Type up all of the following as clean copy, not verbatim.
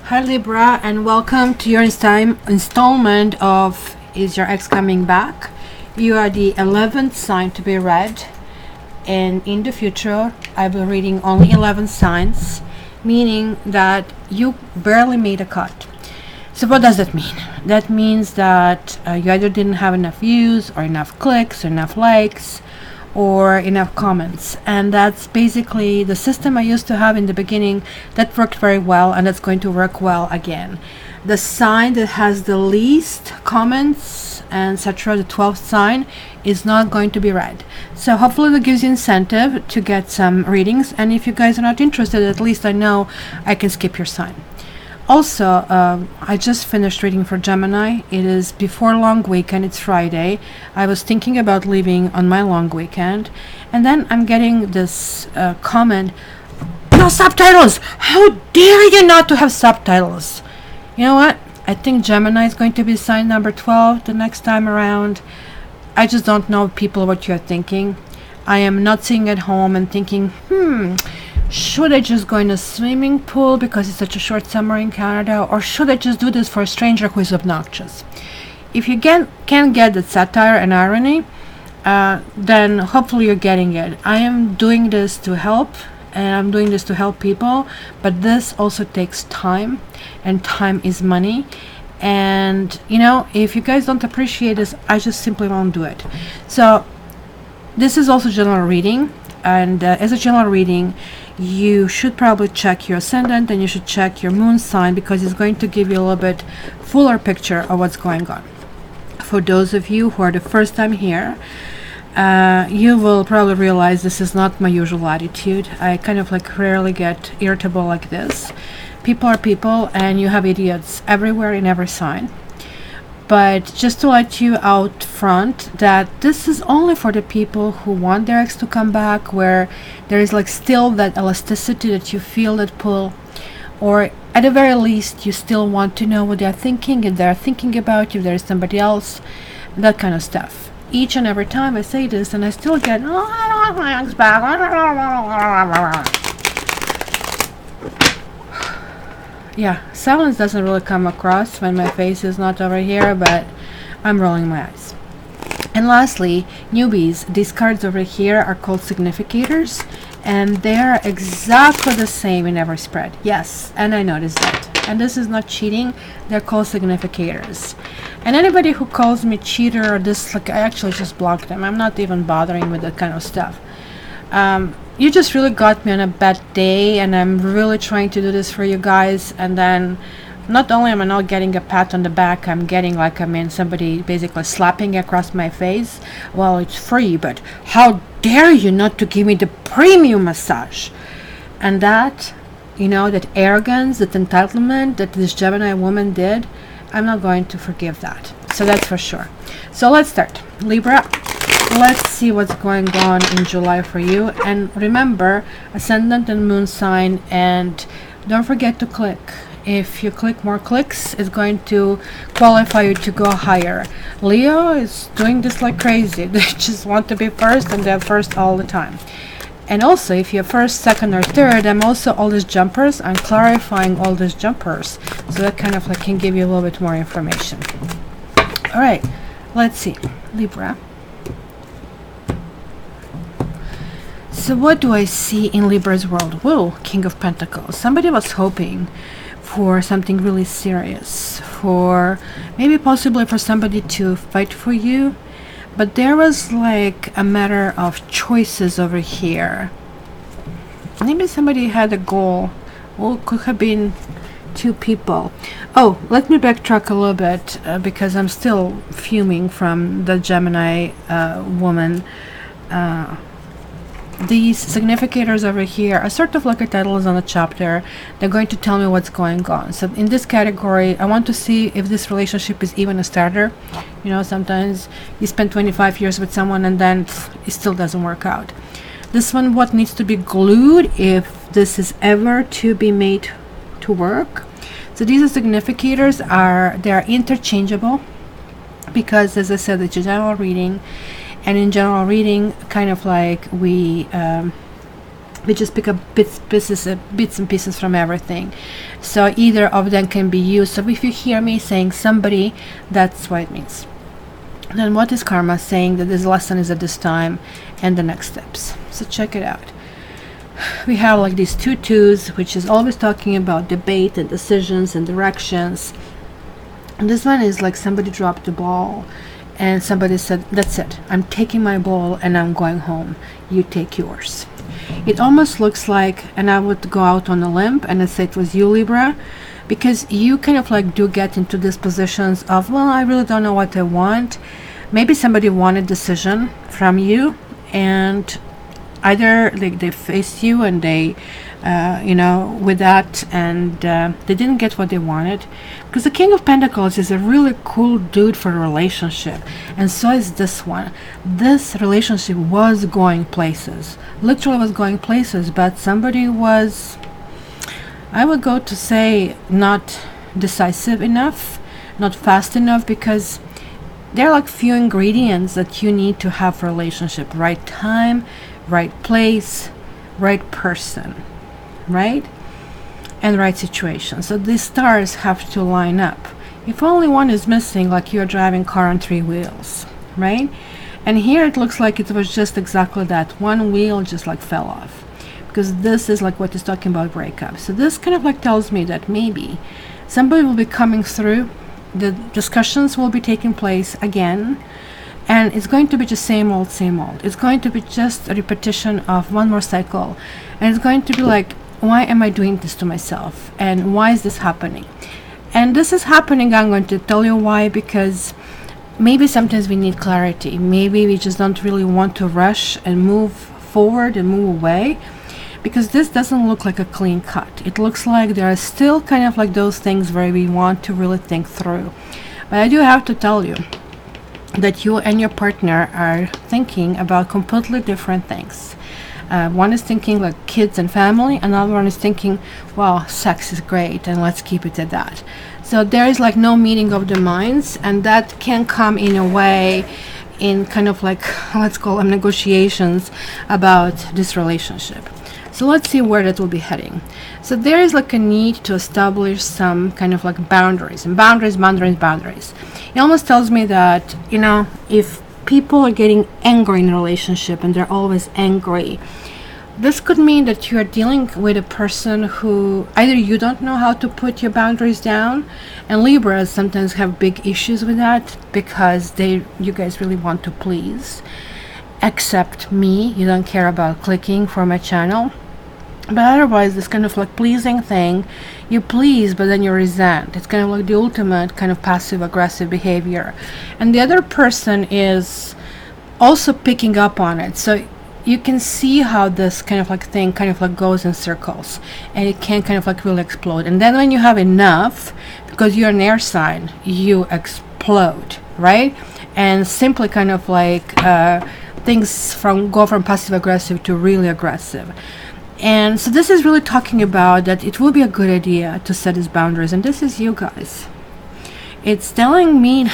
Hi Libra, and welcome to your installment of Is Your Ex Coming Back? You are the 11th sign to be read, and in the future I will be reading only 11 signs, meaning that you barely made a cut. So what does that mean? That means that you either didn't have enough views or enough clicks or enough likes or enough comments, and that's basically the system I used to have in the beginning that worked very well, and that's going to work well again. The sign that has the least comments and etc., the 12th sign, is not going to be read. So hopefully that gives you incentive to get some readings, and if you guys are not interested, at least I know I can skip your sign. Also, I just finished reading for Gemini. It is before long weekend. It's Friday. I was thinking about leaving on my long weekend, and then I'm getting this comment, no subtitles! How dare you not to have subtitles? You know what? I think Gemini is going to be sign number 12 the next time around. I just don't know, people, what you're thinking. I am not sitting at home and thinking, should I just go in a swimming pool because it's such a short summer in Canada, or should I just do this for a stranger who is obnoxious? If you can get the satire and irony, then hopefully you're getting it. I am doing this to help, and I'm doing this to help people, but this also takes time, and time is money. And you know, if you guys don't appreciate this, I just simply won't do it. So this is also general reading, and as a general reading, you should probably check your ascendant and you should check your moon sign, because it's going to give you a little bit fuller picture of what's going on. For those of you who are the first time here, you will probably realize this is not my usual attitude. I kind of like rarely get irritable like this. People are people, and you have idiots everywhere in every sign. But just to let you out front that this is only for the people who want their ex to come back, where there is like still that elasticity, that you feel that pull, or at the very least you still want to know what they're thinking, if they're thinking about you, if there's somebody else, that kind of stuff. Each and every time I say this, and I still get, oh, I don't want my ex back. Yeah, silence doesn't really come across when my face is not over here, but I'm rolling my eyes. And lastly, newbies, these cards over here are called significators, and they're exactly the same in every spread. Yes, and I noticed that. And this is not cheating, they're called significators. And anybody who calls me cheater or this, like, I actually just block them. I'm not even bothering with that kind of stuff. You just really got me on a bad day, and I'm really trying to do this for you guys, and then not only am I not getting a pat on the back, I'm getting like, somebody basically slapping across my face. Well, it's free, but how dare you not to give me the premium massage? And that, you know, that arrogance, that entitlement that this Gemini woman did, I'm not going to forgive that. So that's for sure. So let's start. Libra, let's see what's going on in July for you. And remember, ascendant and moon sign, and don't forget to click. If you click more clicks, it's going to qualify you to go higher. Leo is doing this like crazy. They just want to be first, and they're first all the time. And also, if you're first, second, or third, I'm also all these jumpers. I'm clarifying all these jumpers, so that kind of like can give you a little bit more information. All right, let's see, Libra. So what do I see in Libra's world? Whoa, King of Pentacles. Somebody was hoping for something really serious, for maybe possibly for somebody to fight for you, but there was like a matter of choices over here. Maybe somebody had a goal, or could have been two people. Oh, let me backtrack a little bit, because I'm still fuming from the Gemini woman. These significators over here are sort of like a titles on a chapter. They're going to tell me what's going on. So in this category, I want to see if this relationship is even a starter. You know, sometimes you spend 25 years with someone and then it still doesn't work out. This one, what needs to be glued if this is ever to be made to work. So these are significators, they're interchangeable, because as I said, it's a general reading. And in general reading, kind of like we We just pick up bits and pieces from everything. So either of them can be used. So if you hear me saying somebody, that's what it means. Then what is karma saying? That this lesson is at this time and the next steps. So check it out. We have like these 2 twos, which is always talking about debate and decisions and directions. And this one is like somebody dropped the ball and somebody said, that's it, I'm taking my ball and I'm going home, you take yours. It almost looks like, and I would go out on a limb and I say it was you, Libra, because you kind of like do get into these positions of, well, I really don't know what I want. Maybe somebody wanted decision from you, and either they faced you and they with that, and they didn't get what they wanted, because the King of Pentacles is a really cool dude for a relationship, and so is this one. This relationship was going places, literally was going places, but somebody was, I would go to say, not decisive enough, not fast enough, because there are like few ingredients that you need to have for a relationship: right time, right place, right person, right? And right situation. So these stars have to line up. If only one is missing, like you're driving car on 3 wheels, right? And here it looks like it was just exactly that. One wheel just like fell off, because this is like what is talking about breakup. So this kind of like tells me that maybe somebody will be coming through, the discussions will be taking place again, and it's going to be just same old. It's going to be just a repetition of one more cycle, and it's going to be like, why am I doing this to myself, and why is this happening? And this is happening, I'm going to tell you why, because maybe sometimes we need clarity. Maybe we just don't really want to rush and move forward and move away, because this doesn't look like a clean cut. It looks like there are still kind of like those things where we want to really think through. But I do have to tell you that you and your partner are thinking about completely different things. One is thinking like kids and family, another one is thinking, well, sex is great and let's keep it at that. So there is like no meeting of the minds, and that can come in a way in kind of like, let's call them negotiations about this relationship. So let's see where that will be heading. So there is like a need to establish some kind of like boundaries. And boundaries. It almost tells me that, if people are getting angry in a relationship and they're always angry, this could mean that you are dealing with a person who either you don't know how to put your boundaries down, and Libras sometimes have big issues with that because you guys really want to please. Except me, you don't care about clicking for my channel. But otherwise, this kind of like pleasing thing, you please, but then you resent. It's kind of like the ultimate kind of passive-aggressive behavior. And the other person is also picking up on it. So you can see how this kind of like thing kind of like goes in circles, and it can kind of like really explode. And then when you have enough, because you're an air sign, you explode, right? And simply kind of like things go from passive-aggressive to really aggressive. And so this is really talking about that it will be a good idea to set these boundaries, and this is you guys. It's telling me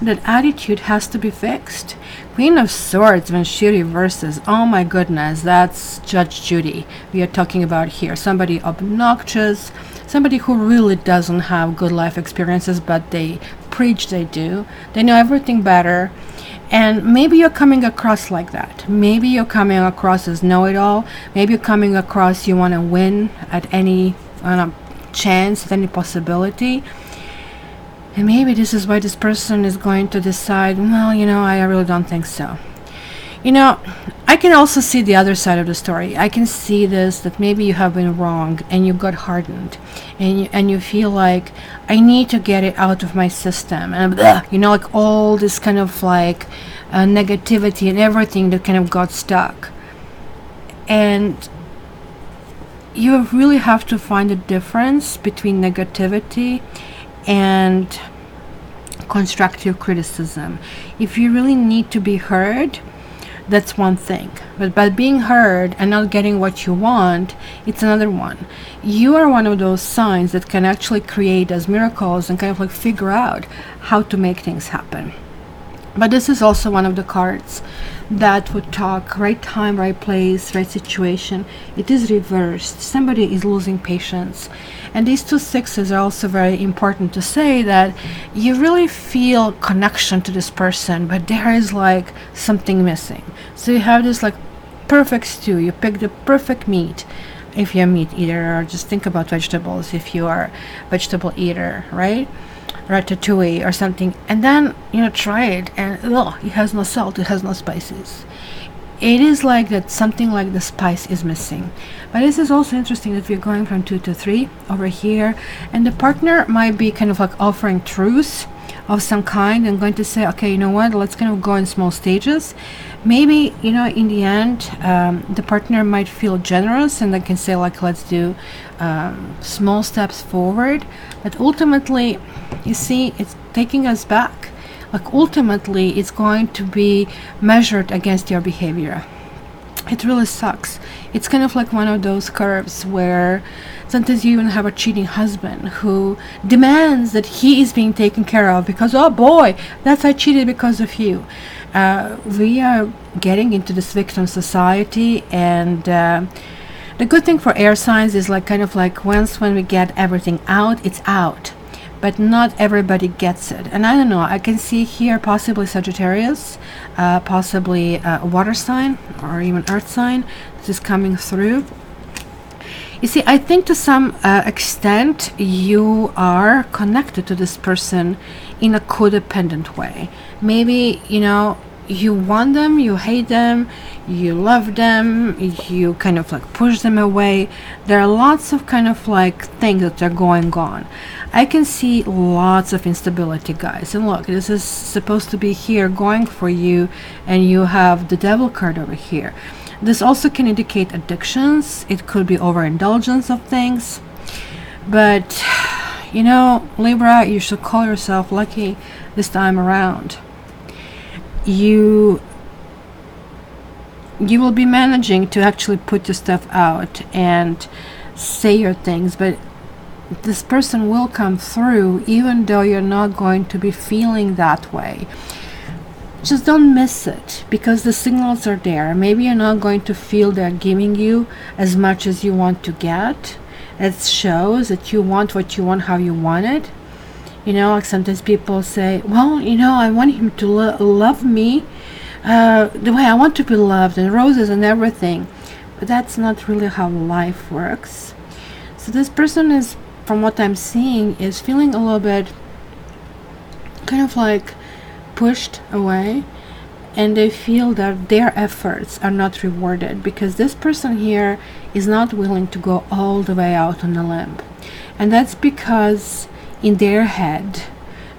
that attitude has to be fixed. Queen of Swords, when she reverses, oh my goodness, that's Judge Judy we are talking about here. Somebody obnoxious, somebody who really doesn't have good life experiences, but they preach they do. They know everything better. And maybe you're coming across like that. Maybe you're coming across as know-it-all. Maybe you're coming across you want to win at any chance, at any possibility. And maybe this is why this person is going to decide, well, I really don't think so. I can also see the other side of the story. I can see this, that maybe you have been wrong and you got hardened, and you feel like, I need to get it out of my system, and like all this kind of like negativity and everything that kind of got stuck. And you really have to find a difference between negativity and constructive criticism. If you really need to be heard, that's one thing, but by being heard and not getting what you want, it's another one. You are one of those signs that can actually create those miracles and kind of like figure out how to make things happen. But this is also one of the cards that would talk right time, right place, right situation. It is reversed. Somebody is losing patience. And these two sixes are also very important to say that you really feel connection to this person, but there is like something missing. So you have this like perfect stew. You pick the perfect meat if you're a meat eater, or just think about vegetables if you are a vegetable eater, right? Ratatouille or something, and then try it, and it has no salt, it has no spices. It is like that something like the spice is missing. But this is also interesting that we're going from 2 to 3 over here, and the partner might be kind of like offering truce of some kind and going to say, okay, you know what, let's kind of go in small stages. Maybe in the end the partner might feel generous and they can say like, let's do small steps forward. But ultimately, you see, it's taking us back. Like ultimately it's going to be measured against your behavior. It really sucks. It's kind of like one of those curves where sometimes you even have a cheating husband who demands that he is being taken care of because, oh boy, I cheated because of you. We are getting into this victim society, and the good thing for air signs is like kind of like when we get everything out, it's out. But not everybody gets it. And I don't know, I can see here possibly Sagittarius, possibly a water sign or even earth sign. This is coming through. You see, I think to some extent you are connected to this person in a codependent way. Maybe, you want them, you hate them, you love them, you kind of like push them away. There are lots of kind of like things that are going on. I can see lots of instability, guys. And look, this is supposed to be here going for you, and you have the devil card over here. This also can indicate addictions. It could be overindulgence of things. But Libra, you should call yourself lucky this time around. You will be managing to actually put your stuff out and say your things, but this person will come through even though you're not going to be feeling that way. Just don't miss it, because the signals are there. Maybe you're not going to feel they're giving you as much as you want to get. It shows that you want what you want, how you want it. Like sometimes people say, well, I want him to love me the way I want to be loved, and roses and everything. But that's not really how life works. So this person is, from what I'm seeing, is feeling a little bit kind of like pushed away, and they feel that their efforts are not rewarded because this person here is not willing to go all the way out on the limb. And that's because in their head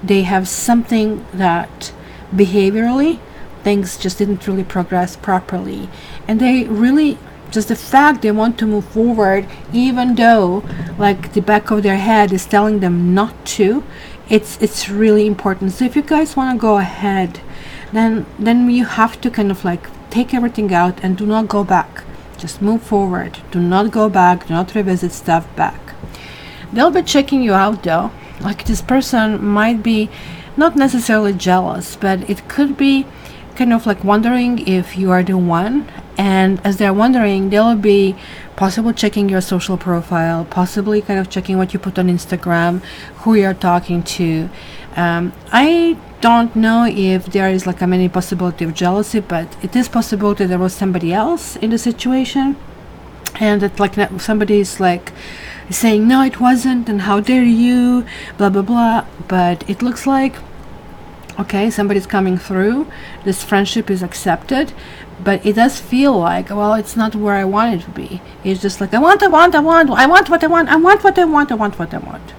they have something that behaviorally things just didn't really progress properly, and they really, just the fact they want to move forward even though like the back of their head is telling them not to, it's really important. So if you guys want to go ahead, then you have to kind of like take everything out and do not go back. Just move forward. Do not go back. Do not revisit stuff back. They'll be checking you out though. Like this person might be not necessarily jealous, but it could be kind of like wondering if you are the one. And as they're wondering, they'll be possibly checking your social profile, possibly kind of checking what you put on Instagram, who you're talking to. I don't know if there is like a many possibility of jealousy, but it is possible that there was somebody else in the situation, and that like somebody is like saying, no, it wasn't, and how dare you, blah blah blah. But it looks like, okay, somebody's coming through, this friendship is accepted, but it does feel like, well, it's not where I want it to be. It's just like, I want what I want.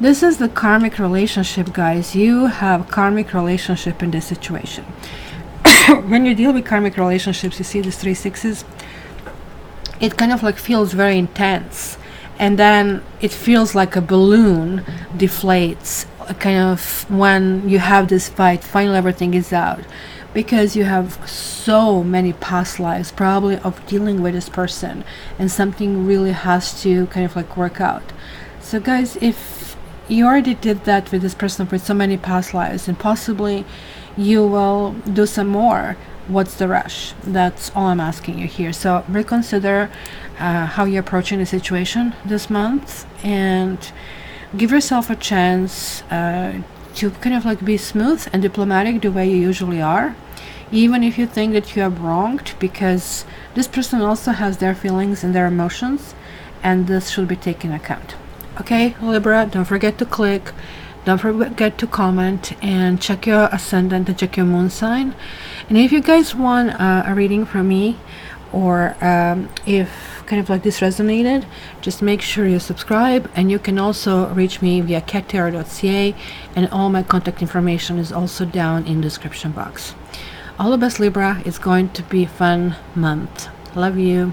This is the karmic relationship, guys. You have karmic relationship in this situation. When you deal with karmic relationships, you see these 3 6s, it kind of like feels very intense, and then it feels like a balloon deflates kind of when you have this fight. Finally everything is out, because you have so many past lives probably of dealing with this person, and something really has to kind of like work out. So guys, if you already did that with this person for so many past lives, and possibly you will do some more. What's the rush? That's all I'm asking you here. So reconsider how you're approaching the situation this month, and give yourself a chance to kind of like be smooth and diplomatic the way you usually are, even if you think that you are wronged, because this person also has their feelings and their emotions, and this should be taken account. Okay, Libra, don't forget to click, don't forget to comment, and check your ascendant and check your moon sign. And if you guys want a reading from me, or if kind of like this resonated, just make sure you subscribe. And you can also reach me via cattarot.ca, and all my contact information is also down in the description box. All the best, Libra. It's going to be a fun month. Love you.